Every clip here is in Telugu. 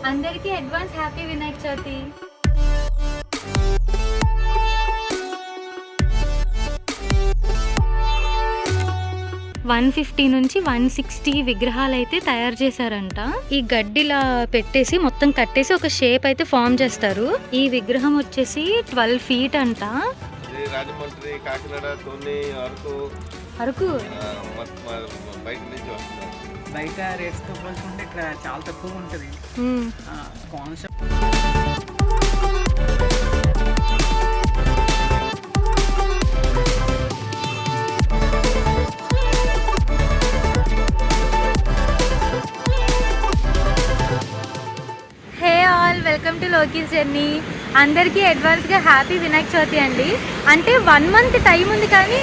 అందరికీ అడ్వాన్స్ హ్యాపీ వినాయక చవితి. 150 నుంచి 160 విగ్రహాలు అయితే తయారు చేశారంట. ఈ గడ్డిలా పెట్టేసి మొత్తం కట్టేసి ఒక షేప్ అయితే ఫామ్ చేస్తారు. ఈ విగ్రహం వచ్చేసి 12 feet అంట. రాజమండ్రి, కాకినాడ, తోని, అరకు బయట రేట్స్ తో పోల్చుకుంటే ఇక్కడ చాలా తక్కువ ఉంటుంది concept. Welcome to Loki's journey. అందరికీ అడ్వాన్స్గా హ్యాపీ వినాయక చవితి అండి. అంటే 1 month టైం ఉంది, కానీ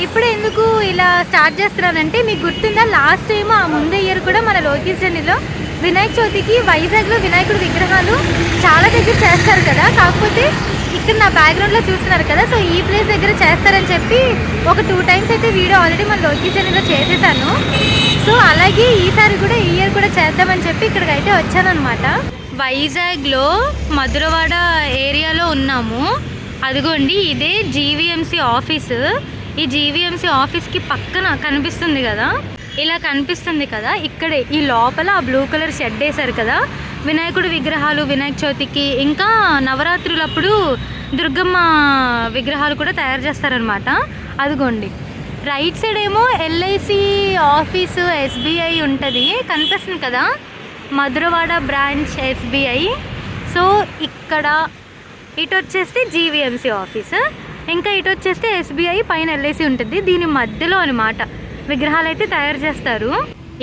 ఇప్పుడు ఎందుకు ఇలా స్టార్ట్ చేస్తున్నానంటే మీకు గుర్తుందా, లాస్ట్ టైం ఆ ముందే ఇయర్ కూడా మన లోకీస్ జర్నీలో వినాయక చవితికి వైజాగ్లో వినాయకుడి విగ్రహాలు చాలా దగ్గర చేస్తారు కదా. కాకపోతే ఇక్కడ నా బ్యాక్గ్రౌండ్లో చూస్తున్నారు కదా, సో ఈ ప్లేస్ దగ్గర చేస్తారని చెప్పి ఒక 2 times అయితే వీడియో ఆల్రెడీ మన లోకీస్ జర్నీలో చేసేసాను. సో అలాగే ఈసారి కూడా ఈ ఇయర్ కూడా చేద్దామని చెప్పి ఇక్కడికి అయితే వచ్చానమాట. వైజాగ్లో మధురవాడ ఏరియాలో ఉన్నాము. అదిగోండి, ఇదే జీవీఎంసీ ఆఫీసు. ఈ జీవీఎంసీ ఆఫీస్కి పక్కన కనిపిస్తుంది కదా, ఇలా కనిపిస్తుంది కదా, ఇక్కడే ఈ లోపల ఆ బ్లూ కలర్ షెడ్ వేశారు కదా. వినాయకుడి విగ్రహాలు వినాయక చవితికి, ఇంకా నవరాత్రులప్పుడు దుర్గమ్మ విగ్రహాలు కూడా తయారు చేస్తారనమాట. అదిగోండి, రైట్ సైడ్ ఏమో ఎల్ఐసి ఆఫీసు, ఎస్బీఐ ఉంటుంది, కనిపిస్తుంది కదా, మధురవాడ బ్రాంచ్ ఎస్బీఐ. సో ఇక్కడ ఇటు వచ్చేస్తే జీవీఎంసీ ఆఫీస్, ఇంకా ఇటు వచ్చేస్తే ఎస్బీఐ, పైన ఎల్ఐసి ఉంటుంది. దీని మధ్యలో అనమాట విగ్రహాలు అయితే తయారు చేస్తారు.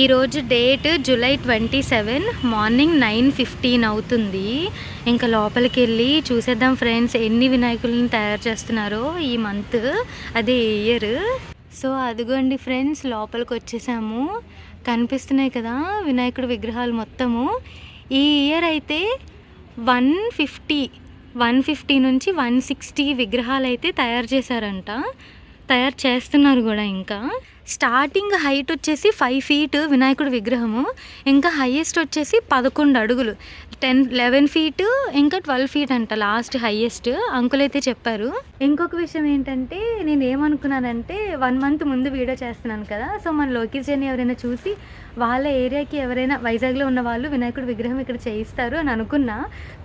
ఈరోజు డేట్ July 27, మార్నింగ్ 9:15 అవుతుంది. ఇంకా లోపలికి వెళ్ళి చూసేద్దాం ఫ్రెండ్స్, ఎన్ని వినాయకులను తయారు చేస్తున్నారో ఈ మంత్, అదే ఇయర్. సో అదిగోండి ఫ్రెండ్స్, లోపలికి వచ్చేసాము. కనిపిస్తున్నాయి కదా వినాయకుడి విగ్రహాలు మొత్తము. ఈ ఇయర్ అయితే 150 నుంచి 160 విగ్రహాలు అయితే తయారు చేశారంట, తయారు చేస్తున్నారు కూడా. ఇంకా స్టార్టింగ్ హైట్ వచ్చేసి 5 feet వినాయకుడి విగ్రహము, ఇంకా హైయెస్ట్ వచ్చేసి 11 అడుగులు, 11 feet, ఇంకా 12 feet అంట లాస్ట్ హైయెస్ట్ అంకుల్ అయితే చెప్పారు. ఇంకొక విషయం ఏంటంటే, నేను ఏమనుకున్నానంటే 1 month ముందు వీడియో చేస్తున్నాను కదా, సో మన లోకీస్ జర్నీ ఎవరైనా చూసి వాళ్ళ ఏరియాకి ఎవరైనా వైజాగ్లో ఉన్న వాళ్ళు వినాయకుడి విగ్రహం ఇక్కడ చేయిస్తారు అని అనుకున్నా.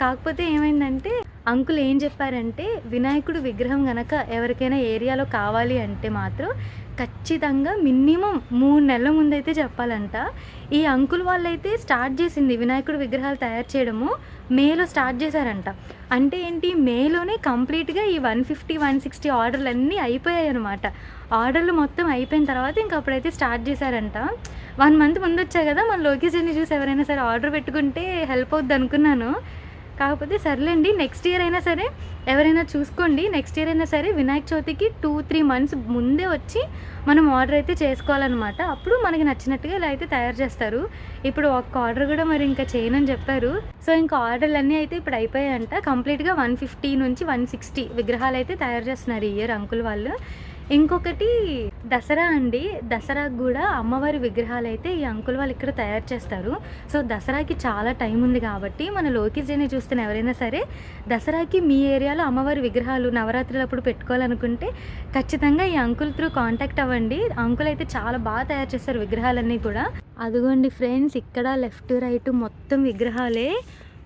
కాకపోతే ఏమైందంటే అంకుల్ ఏం చెప్పారంటే, వినాయకుడి విగ్రహం కనుక ఎవరికైనా ఏరియాలో కావాలి అంటే మాత్రం ఖచ్చితంగా మినిమం 3 నెలల ముందైతే చెప్పాలంట. ఈ అంకుల్ వాళ్ళైతే స్టార్ట్ చేసింది వినాయకుడి విగ్రహాలు తయారు చేయడము మేలో స్టార్ట్ చేశారంట. అంటే ఏంటి, మేలోనే కంప్లీట్గా ఈ 150, 160 ఆర్డర్లు అన్నీ అయిపోయాయి అనమాట. ఆర్డర్లు మొత్తం అయిపోయిన తర్వాత ఇంకా అప్పుడైతే స్టార్ట్ చేశారంట. 1 month ముందు వచ్చాయి కదా, మన లోకేష్ అని చూసి ఎవరైనా సరే ఆర్డర్ పెట్టుకుంటే హెల్ప్ అవుద్ది అనుకున్నాను. కాకపోతే సర్లేండి, నెక్స్ట్ ఇయర్ అయినా సరే ఎవరైనా చూసుకోండి. నెక్స్ట్ ఇయర్ అయినా సరే వినాయక చవితికి 2-3 months ముందే వచ్చి మనం ఆర్డర్ అయితే చేసుకోవాలన్నమాట. అప్పుడు మనకి నచ్చినట్టుగా ఇలా అయితే తయారు చేస్తారు. ఇప్పుడు ఒక్క ఆర్డర్ కూడా మరి ఇంకా చేయనని చెప్పారు. సో ఇంకా ఆర్డర్లు అన్నీ అయితే ఇప్పుడు అయిపోయాయంట. కంప్లీట్గా 150 నుంచి 160 విగ్రహాలు అయితే తయారు చేస్తున్నారు ఈ ఇయర్ అంకుల్ వాళ్ళు. ఇంకొకటి దసరా అండి, దసరాకు కూడా అమ్మవారి విగ్రహాలు అయితే ఈ అంకుల్ వాళ్ళు ఇక్కడ తయారు చేస్తారు. సో దసరాకి చాలా టైం ఉంది కాబట్టి మన లోకీస్ జర్నీ చూస్తున్న ఎవరైనా సరే దసరాకి మీ ఏరియాలో అమ్మవారి విగ్రహాలు నవరాత్రులప్పుడు పెట్టుకోవాలనుకుంటే ఖచ్చితంగా ఈ అంకుల్ త్రూ కాంటాక్ట్ అవ్వండి. అంకుల్ అయితే చాలా బాగా తయారు చేస్తారు విగ్రహాలన్నీ కూడా. అదిగోండి ఫ్రెండ్స్, ఇక్కడ లెఫ్ట్ రైట్ మొత్తం విగ్రహాలే.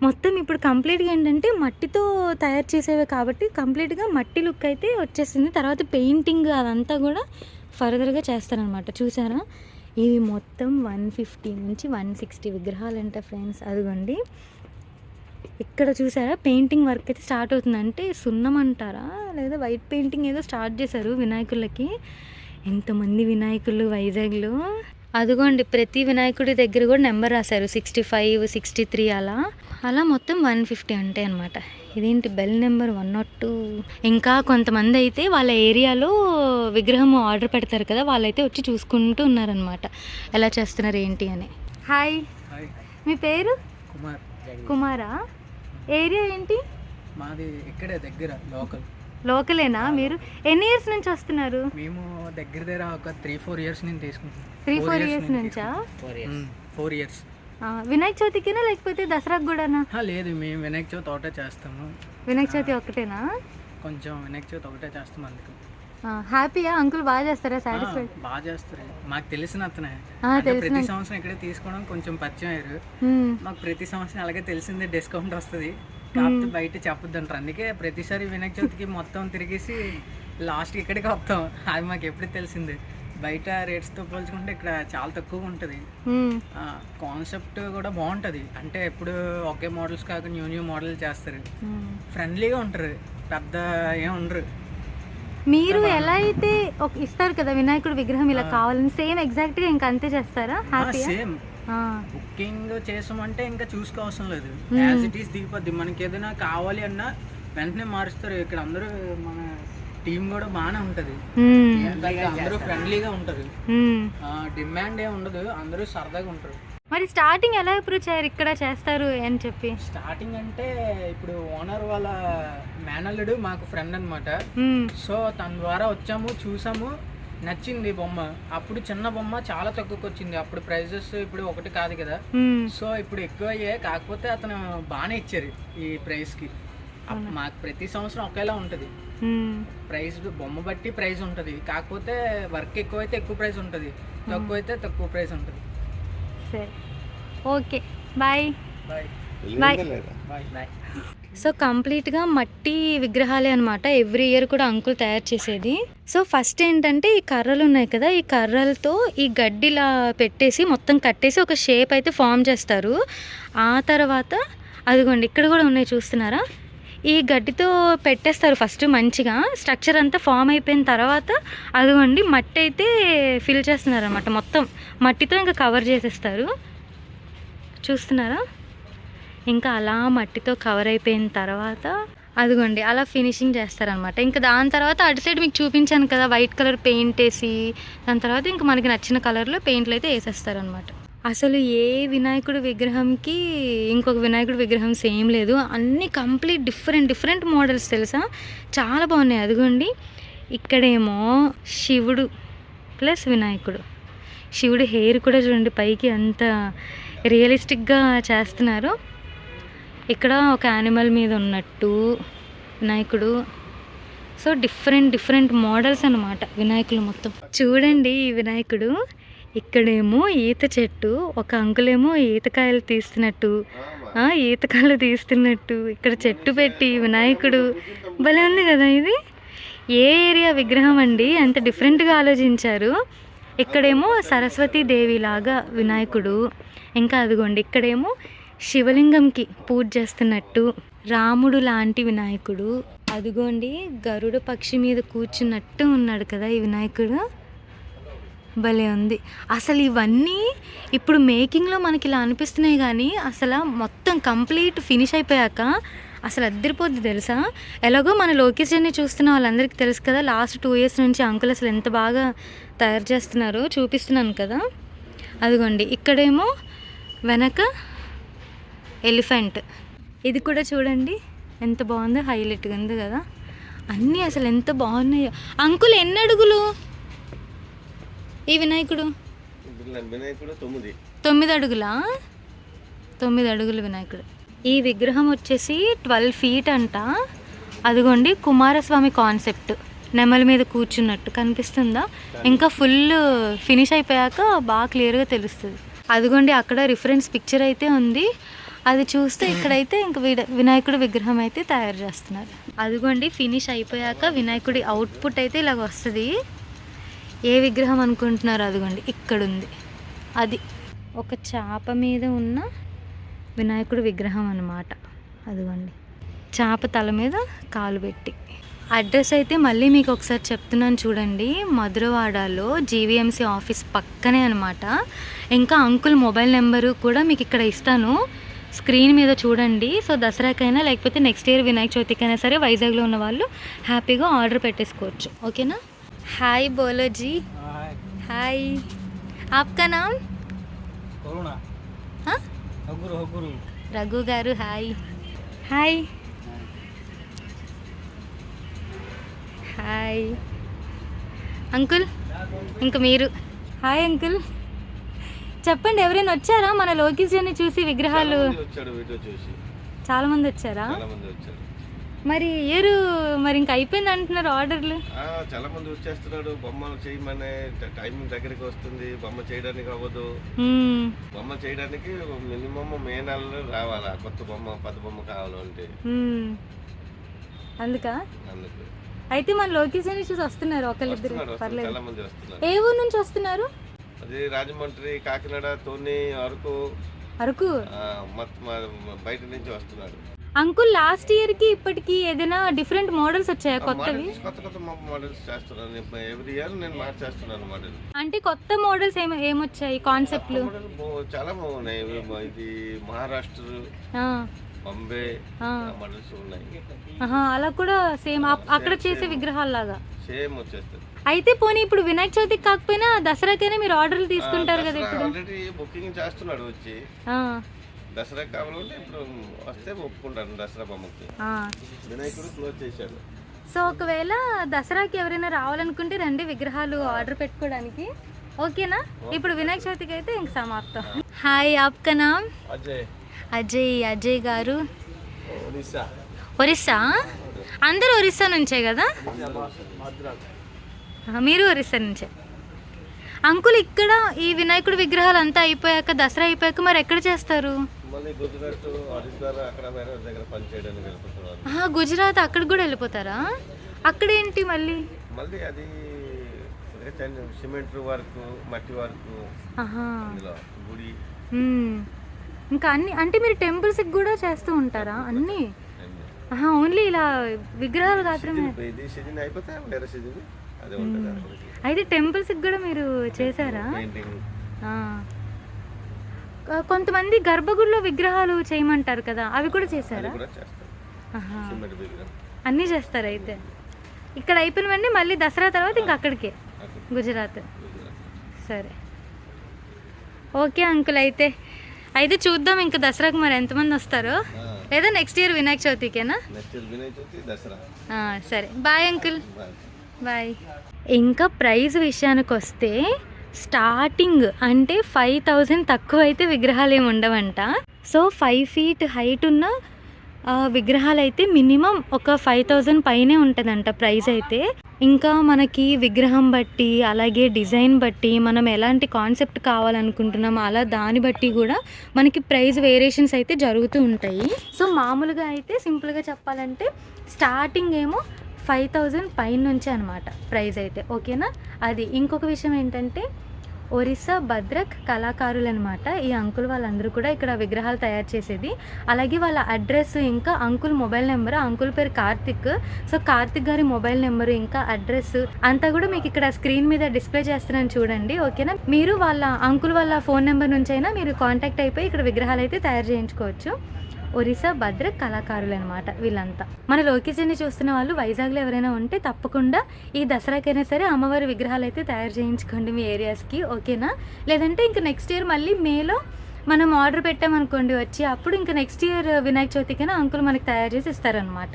మొత్తం ఇప్పుడు కంప్లీట్గా ఏంటంటే మట్టితో తయారు చేసేవే కాబట్టి కంప్లీట్గా మట్టి లుక్ అయితే వచ్చేసింది. తర్వాత పెయింటింగ్ అదంతా కూడా ఫర్దర్గా చేస్తారనమాట. చూసారా, ఇవి మొత్తం 150 నుంచి 160 విగ్రహాలు అంట ఫ్రెండ్స్. అదిగోండి, ఇక్కడ చూసారా పెయింటింగ్ వర్క్ అయితే స్టార్ట్ అవుతుంది. అంటే సున్నం అంటారా లేదా వైట్ పెయింటింగ్ ఏదో స్టార్ట్ చేశారు వినాయకులకి. ఎంతమంది వినాయకులు వైజాగ్లో. అదిగోండి, ప్రతి వినాయకుడి దగ్గర కూడా నెంబర్ రాశారు, 65, 63 అలా మొత్తం 150 ఉంటాయి అనమాట. ఇదేంటి బెల్ నెంబర్ 102. ఇంకా కొంతమంది అయితే వాళ్ళ ఏరియాలో విగ్రహం ఆర్డర్ పెడతారు కదా, వాళ్ళైతే వచ్చి చూసుకుంటూ ఉన్నారనమాట ఎలా చేస్తున్నారు ఏంటి అని. హాయ్, మీ పేరు? కుమారా. ఏరియా ఏంటి? మాది ఇక్కడే దగ్గర లోకలేనా? మీరు ఎన్ని ఇయర్స్ నుంచి వస్తున్నారు? మేము దగ్గర ఒక 3-4 years నుంచి తీసుకుంటాం. 3-4 years నుంచా? 4 years. వినాయక చవితికేనా లేకపోతే దసరాకు కూడానా? లేదు, మేము వినాయక చవితి ఒకటే చేస్తాము. వినాయక చవితి ఒక్కటేనా? కొంచెం వినాయక చవితి ఒకటే చేస్తాం అందుకు. హ్యాపీయా? అంకుల్ బాగా చేస్తారా? సాటిస్ఫైడ్? బాగా చేస్తారు. మాకు తెలిసిన అతనే, అంటే ప్రతి సంవత్సరం ఇక్కడే తీసుకోవడం కొంచెం పరిచయం అయ్యారు. మాకు ప్రతి సంవత్సరం అలాగే తెలిసిందే డిస్కౌంట్ వస్తుంది, కాకపోతే బయట చెప్పొద్దు అంటారు. అందుకే ప్రతిసారి వినాయక చవితికి మొత్తం తిరిగేసి లాస్ట్కి ఇక్కడికి వస్తాం. అది మాకు ఎప్పుడు తెలిసిందే. బయట రేట్స్తో పోల్చుకుంటే ఇక్కడ చాలా తక్కువగా ఉంటుంది. కాన్సెప్ట్ కూడా బాగుంటుంది, అంటే ఎప్పుడు ఒకే మోడల్స్ కాక న్యూ మోడల్ చేస్తారు. ఫ్రెండ్లీగా ఉంటారు, పెద్ద ఏం ఉండరు. మీరు ఎలా అయితే ఇస్తారు కదా వినాయకుడు విగ్రహం ఇలా కావాలని, సేమ్ ఎగ్జాక్ట్గా ఇంకా అంతే చేస్తారా? సేమ్ బుకింగ్ చేసామంటే ఇంకా చూసుకోవసరం లేదు, యాజ్ ఇట్ ఈస్ దిగిపోద్ది. మనకి ఏదైనా కావాలి అన్నా వెంటనే మారుస్తారు. ఇక్కడ అందరూ మన టీం కూడా బాగానే ఉంటది, అందరూ ఫ్రెండ్లీగా ఉంటారు, డిమాండ్ ఏమి ఉండదు, అందరూ సరదాగా ఉంటారు. మరి స్టార్టింగ్ ఎలా అప్రోచ్ అయ్యారు ఇక్కడ చేస్తారు అని చెప్పి? స్టార్టింగ్ అంటే ఇప్పుడు ఓనర్ వాళ్ళ మేనల్లుడు మాకు ఫ్రెండ్ అనమాట. సో తన ద్వారా వచ్చాము, చూసాము, నచ్చింది బొమ్మ. అప్పుడు చిన్న బొమ్మ చాలా తక్కువకి వచ్చింది, అప్పుడు ప్రైజెస్ ఇప్పుడు ఒకటి కాదు కదా. సో ఇప్పుడు ఎక్కువ అయ్యాయి, కాకపోతే అతను బాగానే ఇచ్చారు ఈ ప్రైస్ కి. మాకు ప్రతి సంవత్సరం ఒకేలా ఉంటుంది ప్రైస్, బొమ్మ బట్టి ప్రైస్ ఉంటుంది, కాకపోతే వర్క్ ఎక్కువైతే ఎక్కువ ప్రైస్ ఉంటుంది, తక్కువ అయితే తక్కువ ప్రైస్ ఉంటుంది. సరే, okay, bye bye bye bye bye. So కంప్లీట్గా మట్టి విగ్రహాలే అనమాట, ఎవ్రీ ఇయర్ కూడా అంకుల్ తయారు చేసేది. సో ఫస్ట్ ఏంటంటే ఈ కర్రలు ఉన్నాయి కదా, ఈ కర్రలతో ఈ గడ్డిలా పెట్టేసి మొత్తం కట్టేసి ఒక షేప్ అయితే ఫామ్ చేస్తారు. ఆ తర్వాత అదిగోండి ఇక్కడ కూడా ఉన్నాయి, చూస్తున్నారా? ఈ గడ్డితో పెట్టేస్తారు ఫస్ట్ మంచిగా, స్ట్రక్చర్ అంతా ఫామ్ అయిపోయిన తర్వాత అదిగోండి మట్టి అయితే ఫిల్ చేస్తున్నారు అనమాట, మొత్తం మట్టితో ఇంకా కవర్ చేసేస్తారు, చూస్తున్నారా? ఇంకా అలా మట్టితో కవర్ అయిపోయిన తర్వాత అదిగోండి అలా ఫినిషింగ్ చేస్తారనమాట. ఇంకా దాని తర్వాత అటు సైడ్ మీకు చూపించాను కదా వైట్ కలర్ పెయింట్ వేసి, దాని తర్వాత ఇంకా మనకి నచ్చిన కలర్లో పెయింట్లు అయితే వేసేస్తారనమాట. అసలు ఏ వినాయకుడి విగ్రహంకి ఇంకొక వినాయకుడి విగ్రహం సేమ్ లేదు, అన్నీ కంప్లీట్ డిఫరెంట్ మోడల్స్ తెలుసా, చాలా బాగున్నాయి. అదిగోండి ఇక్కడేమో శివుడు ప్లస్ వినాయకుడు, శివుడు హెయిర్ కూడా చూడండి పైకి అంత రియలిస్టిక్గా చేస్తున్నారు. ఇక్కడ ఒక యానిమల్ మీద ఉన్నట్టు వినాయకుడు. సో డిఫరెంట్ మోడల్స్ అన్నమాట వినాయకులు మొత్తం. చూడండి ఈ వినాయకుడు, ఇక్కడేమో ఈత చెట్టు, ఒక అంకులేమో ఈతకాయలు తీస్తున్నట్టు, ఈతకాయలు తీస్తున్నట్టు ఇక్కడ చెట్టు పెట్టి వినాయకుడు భలే ఉంది కదా. ఇది ఏ ఏరియా విగ్రహం అండి, అంత డిఫరెంట్గా ఆలోచించారు. ఇక్కడేమో సరస్వతీదేవి లాగా వినాయకుడు, ఇంకా అదిగోండి ఇక్కడేమో శివలింగంకి పూజ చేస్తున్నట్టు రాముడు లాంటి వినాయకుడు. అదిగోండి గరుడ పక్షి మీద కూర్చున్నట్టు ఉన్నాడు కదా ఈ వినాయకుడు, భలే ఉంది. అసలు ఇవన్నీ ఇప్పుడు మేకింగ్లో మనకి ఇలా అనిపిస్తున్నాయి, కానీ అసలు మొత్తం కంప్లీట్ ఫినిష్ అయిపోయాక అసలు అద్దరిపోద్ది తెలుసా. ఎలాగో మన లోకేష్ జర్నీ చూస్తున్న వాళ్ళందరికీ తెలుసు కదా, లాస్ట్ 2 years నుంచి అంకుల్ అసలు ఎంత బాగా తయారు చేస్తున్నారో చూపిస్తున్నాను కదా. అదిగోండి ఇక్కడేమో వెనక ఎలిఫెంట్, ఇది కూడా చూడండి ఎంత బాగుందో, హైలైట్గా ఉంది కదా. అన్నీ అసలు ఎంత బాగున్నాయో. అంకుల్ ఎన్ని అడుగులు ఈ వినాయకుడు? 9 అడుగులా? 9 అడుగులు వినాయకుడు. ఈ విగ్రహం వచ్చేసి 12 feet అంట. అదిగోండి కుమారస్వామి కాన్సెప్ట్, నెమలి మీద కూర్చున్నట్టు కనిపిస్తుందా? ఇంకా ఫుల్ ఫినిష్ అయిపోయాక బాగా క్లియర్గా తెలుస్తుంది. అదిగోండి అక్కడ రిఫరెన్స్ పిక్చర్ అయితే ఉంది, అది చూస్తే ఇక్కడైతే ఇంక వినాయకుడి విగ్రహం అయితే తయారు చేస్తున్నారు. అదిగోండి ఫినిష్ అయిపోయాక వినాయకుడి అవుట్పుట్ అయితే ఇలాగ వస్తుంది. ఏ విగ్రహం అనుకుంటున్నారు? అదిగోండి ఇక్కడుంది, అది ఒక చాప మీద ఉన్న వినాయకుడి విగ్రహం అన్నమాట. అదిగోండి చాప తల మీద కాలు పెట్టి. అడ్రస్ అయితే మళ్ళీ మీకు ఒకసారి చెప్తున్నాను చూడండి, మధురవాడలో జీవీఎంసీ ఆఫీస్ పక్కనే అనమాట. ఇంకా అంకుల్ మొబైల్ నెంబరు కూడా మీకు ఇక్కడ ఇస్తాను, స్క్రీన్ మీద చూడండి. సో దసరాకైనా లేకపోతే నెక్స్ట్ ఇయర్ వినాయక చవితికైనా సరే వైజాగ్లో ఉన్న వాళ్ళు హ్యాపీగా ఆర్డర్ పెట్టేసుకోవచ్చు, ఓకేనా? हाय बोलो जी। हाय, आपका नाम? करुणा। हाँ, रघु गारू। हाय हाय हाय अंकुल, इंका मीरू हाय अंकुल చెప్పండి, ఎవరైనా వచ్చారా మన లోకేష్ జర్నీ చూసి విగ్రహాలు? చాలా మంది వచ్చాడు వీడియో చూసి, చాలా మంది వచ్చారా? చాలా మంది వచ్చారు. మరి ఇయర్ మరి ఇంకా అయిపోయింది అంటున్నారు ఆర్డర్లు. చాలా మంది వచ్చేస్తున్నాడు. బొమ్మలు చేయమనే టైమింగ్ దగ్గరికి వస్తుంది. బొమ్మ చేయడానికి అవ్వదు. బొమ్మ చేయడానికి మినిమం మే నెలలో రావాలా కొత్త బొమ్మ, పెద్ద బొమ్మ కావాలంటే. అందుకు అయితే మన లోకేష్ అని చూసి వస్తున్నారు ఒకళ్ళిద్దరు, పర్లేదు. చాలా మంది వస్తున్నారు. ఏ ఊరు నుంచి వస్తున్నారు? అది రాజమండ్రి, కాకినాడ, తోని, అరకు. అరకు బయట నుంచి వస్తున్నారు. అంకుల్ లాస్ట్ ఇయర్ కి ఇప్పటికి ఏదైనా డిఫరెంట్ మోడల్స్ వచ్చాయా కొత్తవి? కొత్త కొత్త మోడల్స్ చేస్తున్నాను ఎవ్రీ ఇయర్, నేను మార్చేస్తున్నాను మోడల్. అంటే కొత్త మోడల్స్ ఏమొచ్చాయి కాన్సెప్ట్లు? చాలా బాగున్నాయి. ఇది మహారాష్ట్ర, బాంబే మోడల్స్ ఉన్నాయి. అలా కూడా సేమ్ అక్కడ చేసే విగ్రహాల లాగా సేమ్ వచ్చేస్తుంది. అయితే పోనీ ఇప్పుడు వినాయక చవితికి కాకపోయినా దసరాకైనా మీరు ఆర్డర్లు తీసుకుంటారు కదా? ఇప్పుడు ఆల్రెడీ బుకింగ్ చేస్తున్నాడు వచ్చి. దసరా కావాలంటే ఇప్పుడు వస్తే ఒప్పుకుంటాను. దసరా బొమ్మకి వినాయకుడు క్లోజ్ చేశాడు. సో ఒకవేళ దసరాకి ఎవరైనా రావాలనుకుంటే రండి విగ్రహాలు ఆర్డర్ పెట్టుకోవడానికి, ఓకేనా? ఇప్పుడు వినాయక చవితికి అయితే ఇంక సమాప్తం. హాయ్, ఆప్కా నామ్? అజయ్. అజయ్. అజయ్ గారు ఒరిస్సా. ఒరిస్సా? అందరూ ఒరిస్సా నుంచే కదా? మీరు ఒరిస్సా నుంచే. అంకుల్ ఇక్కడ ఈ వినాయకుడి విగ్రహాలు అంతా అయిపోయాక, దసరా అయిపోయాక మరి ఎక్కడ చేస్తారు? గుజరాత్ అక్కడికి కూడా వెళ్ళిపోతారా? అక్కడ ఏంటి మళ్ళీ? అది సిమెంట్ వర్క్, మట్టి వర్క్, గుడి, ఇంకా అన్ని. అంటే మీరు టెంపుల్స్ కూడా చేస్తూ ఉంటారా అన్ని? ఓన్లీ ఇలా విగ్రహాలు మాత్రమే? అయితే టెంపుల్స్ కూడా మీరు చేశారా? కొంతమంది గర్భగుడిలో విగ్రహాలు చేయమంటారు కదా, అవి కూడా చేశారా? అన్నీ చేస్తారు. అయితే ఇక్కడ అయిపోయినవన్నీ మళ్ళీ దసరా తర్వాత ఇంకా అక్కడికే, గుజరాత్. సరే, ఓకే అంకుల్. అయితే చూద్దాం ఇంకా దసరాకు మరి ఎంతమంది వస్తారో, లేదా నెక్స్ట్ ఇయర్ వినాయక చవితికేనా? సరే, బాయ్ అంకుల్. బాయ్. ఇంకా ప్రైస్ విషయానికి వస్తే స్టార్టింగ్ అంటే 5000 తక్కువ అయితే విగ్రహాలు ఏమి ఉండవంట. సో 5 feet హైట్ ఉన్న విగ్రహాలు అయితే మినిమం ఒక 5000 పైనే ఉంటుందంట ప్రైస్ అయితే. ఇంకా మనకి విగ్రహం బట్టి, అలాగే డిజైన్ బట్టి, మనం ఎలాంటి కాన్సెప్ట్ కావాలనుకుంటున్నాం అలా దాన్ని బట్టి కూడా మనకి ప్రైస్ వేరియేషన్స్ అయితే జరుగుతూ ఉంటాయి. సో మామూలుగా అయితే సింపుల్గా చెప్పాలంటే స్టార్టింగ్ ఏమో 5000 పైన నుంచే అనమాట ప్రైస్ అయితే, ఓకేనా? అది ఇంకొక విషయం ఏంటంటే ఒరిస్సా భద్రక్ కళాకారులు అనమాట ఈ అంకుల్. వాళ్ళందరూ కూడా ఇక్కడ విగ్రహాలు తయారు చేసేది. అలాగే వాళ్ళ అడ్రస్, ఇంకా అంకుల్ మొబైల్ నెంబర్, అంకుల్ పేరు కార్తిక్. సో కార్తిక్ గారి మొబైల్ నెంబరు ఇంకా అడ్రస్ అంతా కూడా మీకు ఇక్కడ స్క్రీన్ మీద డిస్ప్లే చేస్తున్నాను చూడండి, ఓకేనా? మీరు వాళ్ళ అంకుల్ వాళ్ళ ఫోన్ నెంబర్ నుంచి అయినా మీరు కాంటాక్ట్ అయిపోయి ఇక్కడ విగ్రహాలు అయితే తయారు చేయించుకోవచ్చు. ఒరిస్సా భద్రక్ కళాకారులు అనమాట వీళ్ళంతా. మన లోకేష్ని చూస్తున్న వాళ్ళు వైజాగ్లో ఎవరైనా ఉంటే తప్పకుండా ఈ దసరాకైనా సరే అమ్మవారి విగ్రహాలు అయితే తయారు చేయించుకోండి మీ ఏరియాస్కి, ఓకేనా? లేదంటే ఇంకా నెక్స్ట్ ఇయర్ మళ్ళీ మేలో మనం ఆర్డర్ పెట్టామనుకోండి వచ్చి, అప్పుడు ఇంకా నెక్స్ట్ ఇయర్ వినాయక చవితికైనా అంకుల్ మనకి తయారు చేసి ఇస్తారనమాట.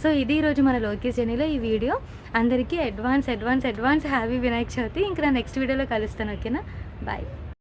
సో ఇది ఈరోజు మన లోకేష్ జర్నీలో ఈ వీడియో. అందరికీ అడ్వాన్స్ హ్యాపీ వినాయక చవితి. ఇంకా నా నెక్స్ట్ వీడియోలో కలుస్తాను, ఓకేనా? బాయ్.